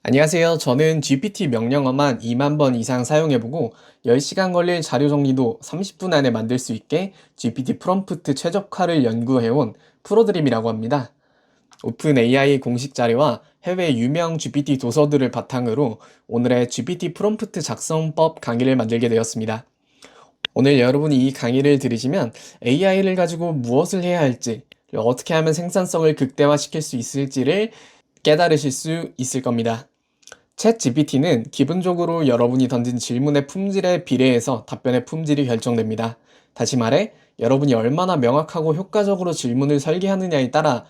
안녕하세요. 저는 GPT 명령어만 2만 번 이상 사용해보고 10시간 걸릴 자료 정리도 30분 안에 만들 수 있게 GPT 프롬프트 최적화를 연구해온 프로드림이라고 합니다. 오픈 AI 공식 자료와 해외 유명 GPT 도서들을 바탕으로 오늘의 GPT 프롬프트 작성법 강의를 만들게 되었습니다. 오늘 여러분이 이 강의를 들으시면 AI를 가지고 무엇을 해야 할지, 어떻게 하면 생산성을 극대화시킬 수 있을지를 깨달으실 수 있을 겁니다. 챗 GPT는 기본적으로 여러분이 던진 질문의 품질에 비례해서 답변의 품질이 결정됩니다. 다시 말해, 여러분이 얼마나 명확하고 효과적으로 질문을 설계하느냐에 따라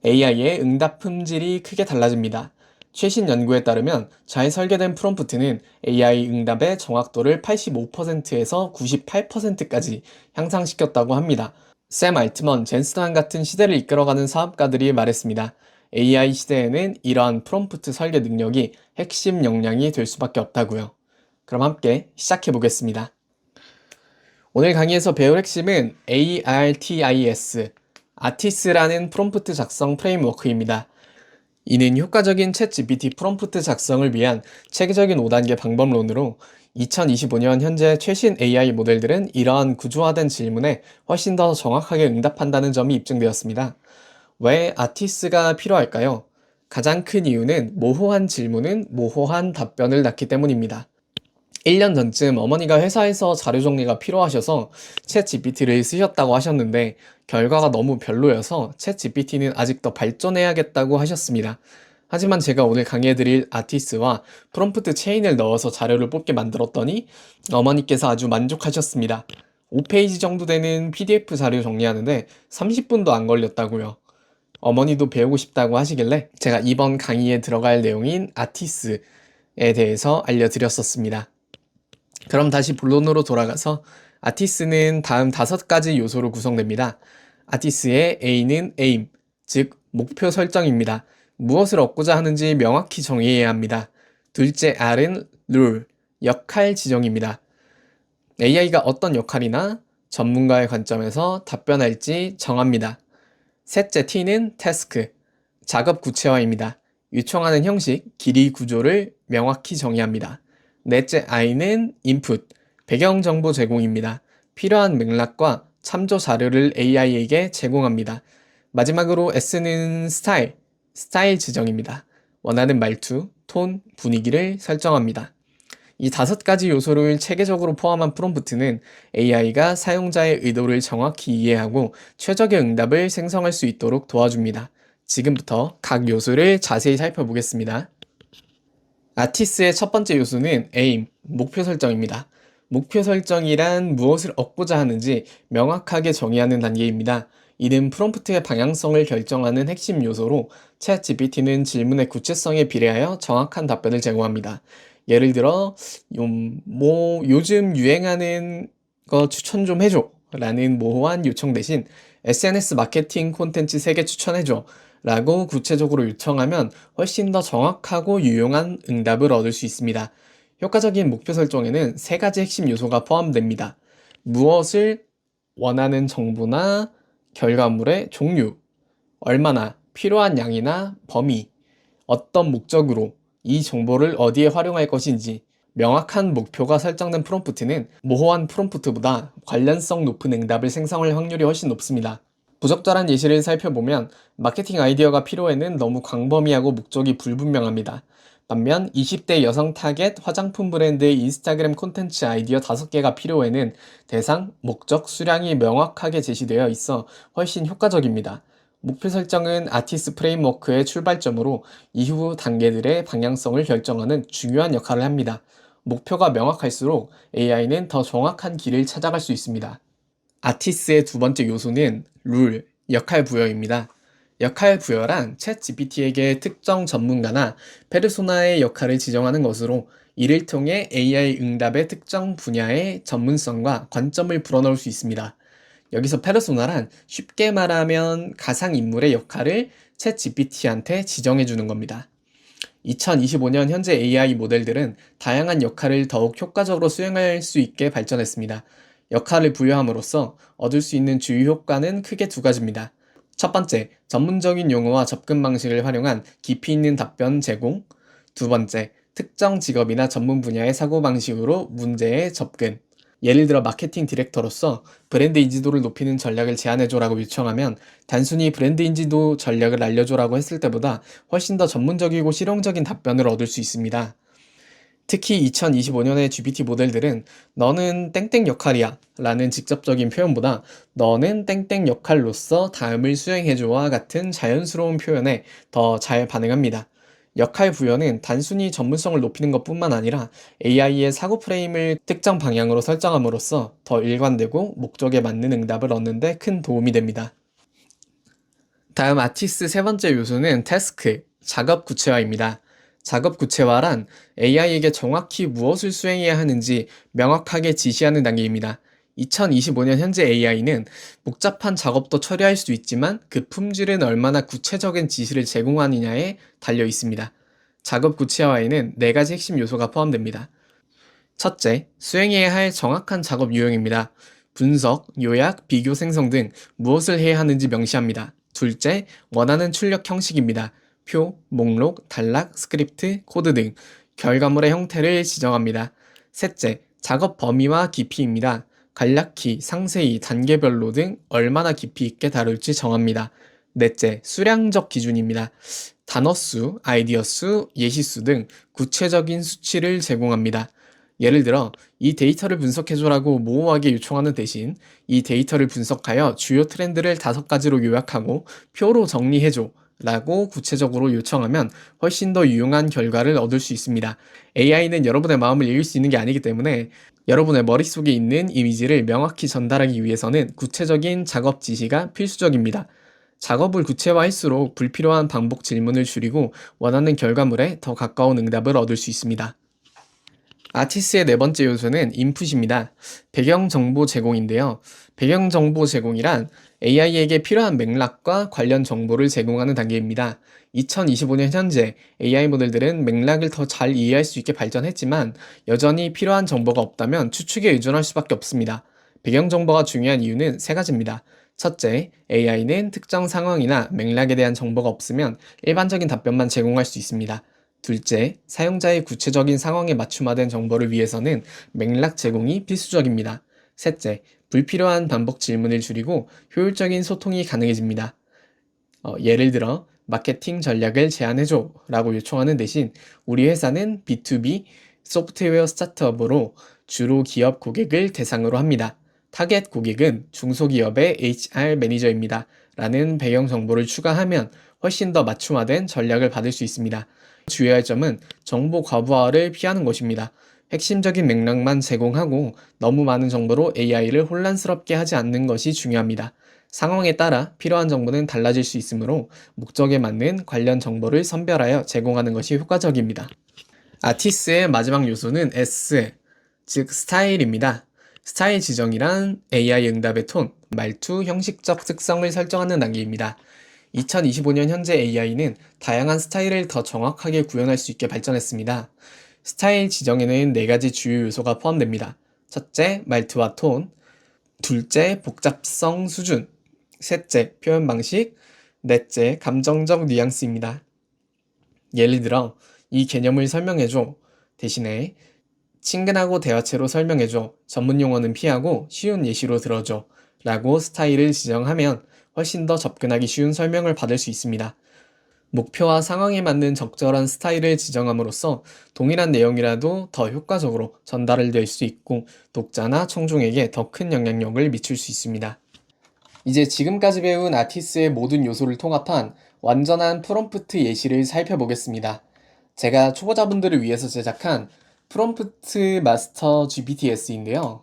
AI의 응답 품질이 크게 달라집니다. 최신 연구에 따르면 잘 설계된 프롬프트는 AI 응답의 정확도를 85%에서 98%까지 향상시켰다고 합니다. 샘 알트먼, 젠스턴 같은 시대를 이끌어가는 사업가들이 말했습니다. AI 시대에는 이러한 프롬프트 설계 능력이 핵심 역량이 될 수밖에 없다고요. 그럼 함께 시작해 보겠습니다. 오늘 강의에서 배울 핵심은 ARTIS라는 프롬프트 작성 프레임워크입니다. 이는 효과적인 챗 GPT 프롬프트 작성을 위한 체계적인 5단계 방법론으로 2025년 현재 최신 AI 모델들은 이러한 구조화된 질문에 훨씬 더 정확하게 응답한다는 점이 입증되었습니다. 왜 아티스가 필요할까요? 가장 큰 이유는 모호한 질문은 모호한 답변을 낳기 때문입니다. 1년 전쯤 어머니가 회사에서 자료 정리가 필요하셔서 챗 GPT를 쓰셨다고 하셨는데 결과가 너무 별로여서 챗 GPT는 아직 더 발전해야겠다고 하셨습니다. 하지만 제가 오늘 강의해드릴 아티스와 프롬프트 체인을 넣어서 자료를 뽑게 만들었더니 어머니께서 아주 만족하셨습니다. 5페이지 정도 되는 PDF 자료 정리하는데 30분도 안 걸렸다고요. 어머니도 배우고 싶다고 하시길래 제가 이번 강의에 들어갈 내용인 아티스에 대해서 알려드렸었습니다. 그럼 다시 본론으로 돌아가서 아티스는 다음 5가지 요소로 구성됩니다. 아티스의 A는 aim, 즉 목표 설정입니다. 무엇을 얻고자 하는지 명확히 정의해야 합니다. 둘째 R은 rule, 역할 지정입니다. AI가 어떤 역할이나 전문가의 관점에서 답변할지 정합니다. 셋째 T는 task, 작업 구체화입니다. 요청하는 형식, 길이 구조를 명확히 정의합니다. 넷째 I는 input, 배경 정보 제공입니다. 필요한 맥락과 참조 자료를 AI에게 제공합니다. 마지막으로 S는 스타일 지정입니다. 원하는 말투, 톤, 분위기를 설정합니다. 이 5가지 요소를 체계적으로 포함한 프롬프트는 AI가 사용자의 의도를 정확히 이해하고 최적의 응답을 생성할 수 있도록 도와줍니다. 지금부터 각 요소를 자세히 살펴보겠습니다. 아티스의 첫 번째 요소는 aim, 목표 설정입니다. 목표 설정이란 무엇을 얻고자 하는지 명확하게 정의하는 단계입니다. 이는 프롬프트의 방향성을 결정하는 핵심 요소로 챗 GPT는 질문의 구체성에 비례하여 정확한 답변을 제공합니다. 예를 들어 요즘 유행하는 거 추천 좀 해줘 라는 모호한 요청 대신 SNS 마케팅 콘텐츠 3개 추천해줘 라고 구체적으로 요청하면 훨씬 더 정확하고 유용한 응답을 얻을 수 있습니다. 효과적인 목표 설정에는 3가지 핵심 요소가 포함됩니다. 무엇을 원하는 정보나 결과물의 종류, 얼마나, 필요한 양이나 범위, 어떤 목적으로 이 정보를 어디에 활용할 것인지 명확한 목표가 설정된 프롬프트는 모호한 프롬프트보다 관련성 높은 응답을 생성할 확률이 훨씬 높습니다. 부적절한 예시를 살펴보면 마케팅 아이디어가 필요에는 너무 광범위하고 목적이 불분명합니다. 반면 20대 여성 타겟 화장품 브랜드의 인스타그램 콘텐츠 아이디어 5개가 필요에는 대상, 목적, 수량이 명확하게 제시되어 있어 훨씬 효과적입니다. 목표 설정은 아티스트 프레임워크의 출발점으로 이후 단계들의 방향성을 결정하는 중요한 역할을 합니다. 목표가 명확할수록 AI는 더 정확한 길을 찾아갈 수 있습니다. 아티스의 두 번째 요소는 룰, 역할 부여입니다. 역할 부여란 챗 GPT에게 특정 전문가나 페르소나의 역할을 지정하는 것으로 이를 통해 AI 응답의 특정 분야의 전문성과 관점을 불어넣을 수 있습니다. 여기서 페르소나란 쉽게 말하면 가상인물의 역할을 챗 GPT한테 지정해 주는 겁니다. 2025년 현재 AI 모델들은 다양한 역할을 더욱 효과적으로 수행할 수 있게 발전했습니다. 역할을 부여함으로써 얻을 수 있는 주요 효과는 크게 2가지입니다. 첫 번째, 전문적인 용어와 접근 방식을 활용한 깊이 있는 답변 제공. 두 번째, 특정 직업이나 전문 분야의 사고방식으로 문제에 접근. 예를 들어 마케팅 디렉터로서 브랜드 인지도를 높이는 전략을 제안해줘라고 요청하면 단순히 브랜드 인지도 전략을 알려줘라고 했을 때보다 훨씬 더 전문적이고 실용적인 답변을 얻을 수 있습니다. 특히 2025년의 GPT 모델들은 너는 땡땡 역할이야 라는 직접적인 표현보다 너는 땡땡 역할로서 다음을 수행해줘와 같은 자연스러운 표현에 더 잘 반응합니다. 역할 부여는 단순히 전문성을 높이는 것뿐만 아니라 AI의 사고 프레임을 특정 방향으로 설정함으로써 더 일관되고 목적에 맞는 응답을 얻는 데 큰 도움이 됩니다. 다음 아티스 세 번째 요소는 태스크, 작업 구체화입니다. 작업 구체화란 AI에게 정확히 무엇을 수행해야 하는지 명확하게 지시하는 단계입니다. 2025년 현재 AI는 복잡한 작업도 처리할 수 있지만 그 품질은 얼마나 구체적인 지시를 제공하느냐에 달려 있습니다. 작업 구체화에는 네 가지 핵심 요소가 포함됩니다. 첫째, 수행해야 할 정확한 작업 유형입니다. 분석, 요약, 비교 생성 등 무엇을 해야 하는지 명시합니다. 둘째, 원하는 출력 형식입니다. 표, 목록, 단락, 스크립트, 코드 등 결과물의 형태를 지정합니다. 셋째, 작업 범위와 깊이입니다. 간략히, 상세히, 단계별로 등 얼마나 깊이 있게 다룰지 정합니다. 넷째, 수량적 기준입니다. 단어 수, 아이디어 수, 예시 수 등 구체적인 수치를 제공합니다. 예를 들어 이 데이터를 분석해줘라고 모호하게 요청하는 대신 이 데이터를 분석하여 주요 트렌드를 5가지로 요약하고 표로 정리해줘 라고 구체적으로 요청하면 훨씬 더 유용한 결과를 얻을 수 있습니다. AI는 여러분의 마음을 읽을 수 있는 게 아니기 때문에 여러분의 머릿속에 있는 이미지를 명확히 전달하기 위해서는 구체적인 작업 지시가 필수적입니다. 작업을 구체화할수록 불필요한 반복 질문을 줄이고 원하는 결과물에 더 가까운 응답을 얻을 수 있습니다. 아티스의 네 번째 요소는 인풋입니다. 배경 정보 제공인데요. 배경 정보 제공이란 AI에게 필요한 맥락과 관련 정보를 제공하는 단계입니다. 2025년 현재 AI 모델들은 맥락을 더 잘 이해할 수 있게 발전했지만 여전히 필요한 정보가 없다면 추측에 의존할 수밖에 없습니다. 배경 정보가 중요한 이유는 세 가지입니다. 첫째, AI는 특정 상황이나 맥락에 대한 정보가 없으면 일반적인 답변만 제공할 수 있습니다. 둘째, 사용자의 구체적인 상황에 맞춤화된 정보를 위해서는 맥락 제공이 필수적입니다. 셋째, 불필요한 반복 질문을 줄이고 효율적인 소통이 가능해집니다. 예를 들어, 마케팅 전략을 제안해줘 라고 요청하는 대신 우리 회사는 B2B 소프트웨어 스타트업으로 주로 기업 고객을 대상으로 합니다. 타겟 고객은 중소기업의 HR 매니저입니다. 라는 배경 정보를 추가하면 훨씬 더 맞춤화된 전략을 받을 수 있습니다. 주의할 점은 정보 과부하를 피하는 것입니다. 핵심적인 맥락만 제공하고 너무 많은 정보로 AI를 혼란스럽게 하지 않는 것이 중요합니다. 상황에 따라 필요한 정보는 달라질 수 있으므로 목적에 맞는 관련 정보를 선별하여 제공하는 것이 효과적입니다. 아티스의 마지막 요소는 S, 즉 스타일입니다. 스타일 지정이란 AI 응답의 톤, 말투, 형식적 특성을 설정하는 단계입니다. 2025년 현재 AI는 다양한 스타일을 더 정확하게 구현할 수 있게 발전했습니다. 스타일 지정에는 네 가지 주요 요소가 포함됩니다. 첫째, 말투와 톤. 둘째, 복잡성 수준. 셋째, 표현 방식. 넷째, 감정적 뉘앙스입니다. 예를 들어, 이 개념을 설명해줘. 대신에, 친근하고 대화체로 설명해줘. 전문 용어는 피하고 쉬운 예시로 들어줘. 라고 스타일을 지정하면 훨씬 더 접근하기 쉬운 설명을 받을 수 있습니다. 목표와 상황에 맞는 적절한 스타일을 지정함으로써 동일한 내용이라도 더 효과적으로 전달될 수 있고 독자나 청중에게 더 큰 영향력을 미칠 수 있습니다. 이제 지금까지 배운 아티스의 모든 요소를 통합한 완전한 프롬프트 예시를 살펴보겠습니다. 제가 초보자분들을 위해서 제작한 프롬프트 마스터 GPTS인데요.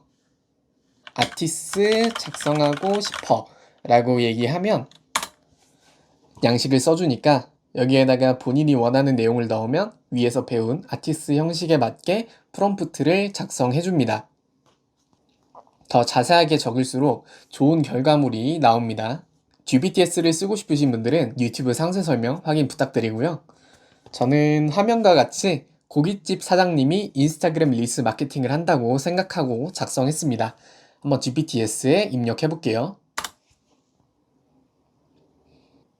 아티스 작성하고 싶어 라고 얘기하면 양식을 써주니까 여기에다가 본인이 원하는 내용을 넣으면 위에서 배운 아티스 형식에 맞게 프롬프트를 작성해줍니다. 더 자세하게 적을수록 좋은 결과물이 나옵니다. GPTS를 쓰고 싶으신 분들은 유튜브 상세 설명 확인 부탁드리고요. 저는 화면과 같이 고깃집 사장님이 인스타그램 릴스 마케팅을 한다고 생각하고 작성했습니다. 한번 GPTS에 입력해 볼게요.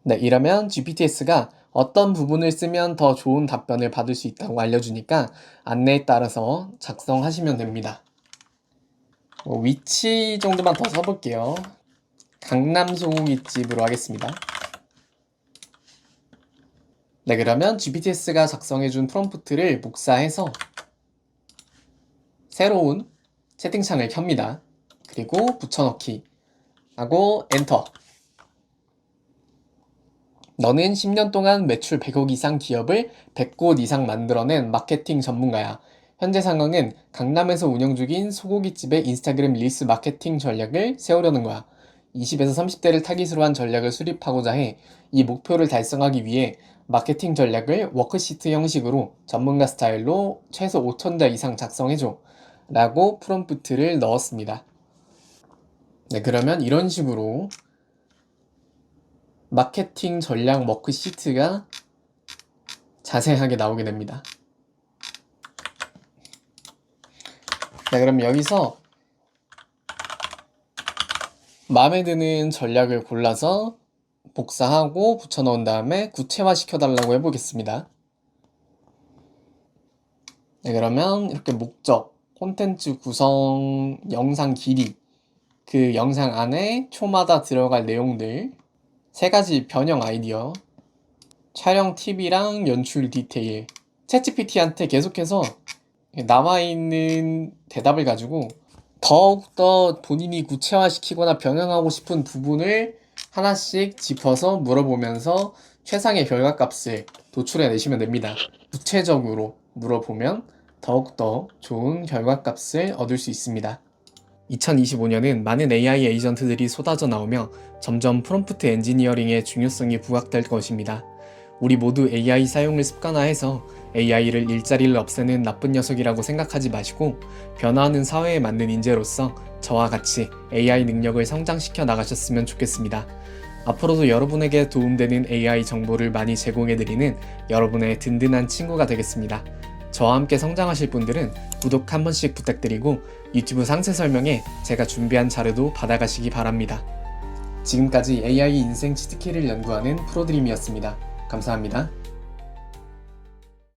네, 이러면 GPTS가 어떤 부분을 쓰면 더 좋은 답변을 받을 수 있다고 알려주니까 안내에 따라서 작성하시면 됩니다. 위치 정도만 더 써볼게요. 강남 소고기집으로 하겠습니다. 네, 그러면 GPTS가 작성해준 프롬프트를 복사해서 새로운 채팅창을 켭니다. 그리고 붙여넣기 하고 엔터. 너는 10년 동안 매출 100억 이상 기업을 100곳 이상 만들어낸 마케팅 전문가야. 현재 상황은 강남에서 운영 중인 소고기집의 인스타그램 릴스 마케팅 전략을 세우려는 거야. 20에서 30대를 타깃으로 한 전략을 수립하고자 해. 이 목표를 달성하기 위해 마케팅 전략을 워크시트 형식으로 전문가 스타일로 최소 5,000자 이상 작성해줘. 라고 프롬프트를 넣었습니다. 네, 그러면 이런 식으로 마케팅 전략 워크시트가 자세하게 나오게 됩니다. 네, 그럼 여기서 마음에 드는 전략을 골라서 복사하고 붙여넣은 다음에 구체화 시켜달라고 해보겠습니다. 네, 그러면 이렇게 목적, 콘텐츠 구성, 영상 길이, 그 영상 안에 초마다 들어갈 내용들, 3가지 변형 아이디어, 촬영 팁이랑 연출 디테일, 챗GPT한테 계속해서 남아있는 대답을 가지고 더욱더 본인이 구체화시키거나 변형하고 싶은 부분을 하나씩 짚어서 물어보면서 최상의 결과값을 도출해 내시면 됩니다. 구체적으로 물어보면 더욱더 좋은 결과값을 얻을 수 있습니다. 2025년은 많은 AI 에이전트들이 쏟아져 나오며 점점 프롬프트 엔지니어링의 중요성이 부각될 것입니다. 우리 모두 AI 사용을 습관화해서 AI를 일자리를 없애는 나쁜 녀석이라고 생각하지 마시고 변화하는 사회에 맞는 인재로서 저와 같이 AI 능력을 성장시켜 나가셨으면 좋겠습니다. 앞으로도 여러분에게 도움되는 AI 정보를 많이 제공해드리는 여러분의 든든한 친구가 되겠습니다. 저와 함께 성장하실 분들은 구독 한 번씩 부탁드리고 유튜브 상세 설명에 제가 준비한 자료도 받아가시기 바랍니다. 지금까지 AI 인생 치트키를 연구하는 프로드림이었습니다. 감사합니다.